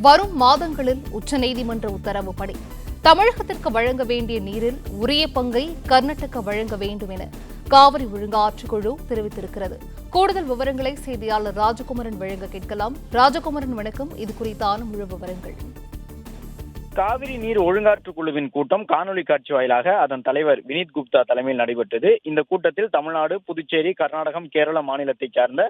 வரும் மாதங்களில் உச்சநீதிமன்ற உத்தரவுப்படி தமிழகத்திற்கு வழங்க வேண்டிய நீரில் உரிய பங்கை கர்நாடகா வழங்க வேண்டும் என காவிரி ஒழுங்காற்றுக் குழு தெரிவித்திருக்கிறது. கூடுதல் விவரங்களை செய்தியாளர் ராஜகுமரன் வழங்க கேட்கலாம். ராஜகுமரன், வணக்கம். இது குறித்தான முழு விவரங்கள். காவிரி நீர் ஒழுங்காற்று குழுவின் கூட்டம் காணொலி காட்சி வாயிலாக அதன் தலைவர் வினீத் குப்தா தலைமையில் நடைபெற்றது. இந்த கூட்டத்தில் தமிழ்நாடு, புதுச்சேரி, கர்நாடகம், கேரள மாநிலத்தைச் சார்ந்த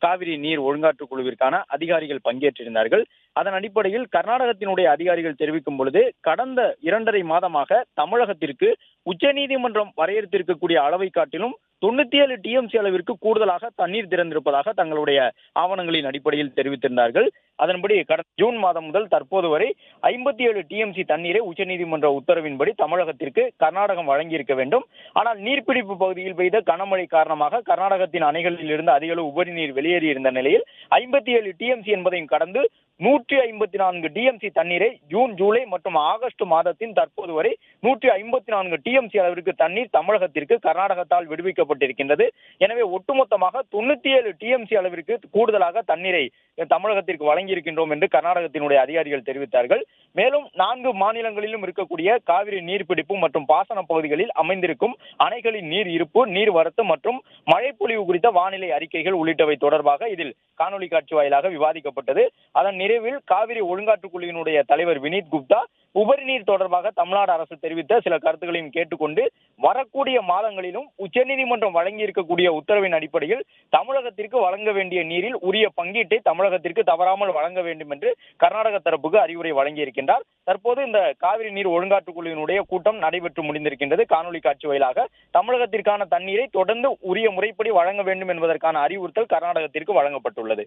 காவிரி நீர் ஒழுங்காற்று குழுவிற்கான அதிகாரிகள் பங்கேற்றிருந்தார்கள். அதன் அடிப்படையில் கர்நாடகத்தினுடைய அதிகாரிகள் தெரிவிக்கும் பொழுது, கடந்த 2.5 மாதமாக தமிழகத்திற்கு உச்சநீதிமன்றம் வரையறுத்திருக்கக்கூடிய அளவை காட்டிலும் 97 டிஎம்சி அளவிற்கு கூடுதலாக தண்ணீர் திறந்திருப்பதாக தங்களுடைய ஆவணங்களின் அடிப்படையில் தெரிவித்திருந்தார்கள். அதன்படி கடந்த ஜூன் மாதம் முதல் தற்போது வரை 57 டிஎம்சி தண்ணீரை உச்சநீதிமன்ற உத்தரவின்படி தமிழகத்திற்கு கர்நாடகம் வழங்கியிருக்க வேண்டும். ஆனால் நீர்பிடிப்பு பகுதியில் பெய்த கனமழை காரணமாக கர்நாடகத்தின் அணைகளில் இருந்து அதிக அளவு உபரி நீர் வெளியேறியிருந்த நிலையில் 57 டிஎம்சி என்பதையும் கடந்து 154 டிஎம்சி தண்ணீரை ஜூன், ஜூலை மற்றும் ஆகஸ்ட் மாதத்தின் தற்போது வரை 154 டிஎம்சி அளவிற்கு தண்ணீர் தமிழகத்திற்கு கர்நாடகத்தால் விடுவிக்கப்பட்டிருக்கின்றது. எனவே ஒட்டுமொத்தமாக 97 டிஎம்சி அளவிற்கு கூடுதலாக தண்ணீரை தமிழகத்திற்கு வழங்கியிருக்கின்றோம் என்று கர்நாடகத்தினுடைய அதிகாரிகள் தெரிவித்தார்கள். மேலும் 4 மாநிலங்களிலும் இருக்கக்கூடிய காவிரி நீர்பிடிப்பு மற்றும் பாசன பகுதிகளில் அமைந்திருக்கும் அணைகளின் நீர் இருப்பு, நீர்வரத்து மற்றும் மழைப்பொழிவு குறித்த வானிலை அறிக்கைகள் உள்ளிட்டவை தொடர்பாக இதில் காணொலி காட்சி வாயிலாக விவாதிக்கப்பட்டது. அதன் நிறைவில் காவிரி ஒழுங்காற்று குழுவினுடைய தலைவர் வினீத் குப்தா உபரி நீர் தொடர்பாக தமிழ்நாடு அரசு தெரிவித்த சில கருத்துக்களையும் கேட்டுக்கொண்டு வரக்கூடிய மாதங்களிலும் உச்சநீதிமன்றம் வழங்கி இருக்கக்கூடிய உத்தரவின் அடிப்படையில் தமிழகத்திற்கு வழங்க வேண்டிய நீரில் உரிய பங்கீட்டை தமிழகத்திற்கு தவறாமல் வழங்க வேண்டும் என்று கர்நாடக தரப்புக்கு அறிவுரை வழங்கியிருக்கின்றார். தற்போது இந்த காவிரி நீர் ஒழுங்காற்று குழுவினுடைய கூட்டம் நடைபெற்று முடிந்திருக்கின்றது. காணொலி காட்சி வாயிலாக தமிழகத்திற்கான தண்ணீரை தொடர்ந்து உரிய முறைப்படி வழங்க வேண்டும் என்பதற்கான அறிவுறுத்தல் கர்நாடகத்திற்கு வழங்கப்பட்டுள்ளது.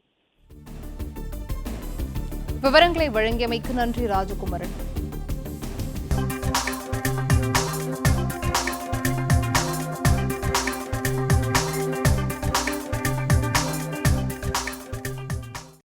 விவரங்களை வழங்கியமைக்கு நன்றி ராஜகுமரன்.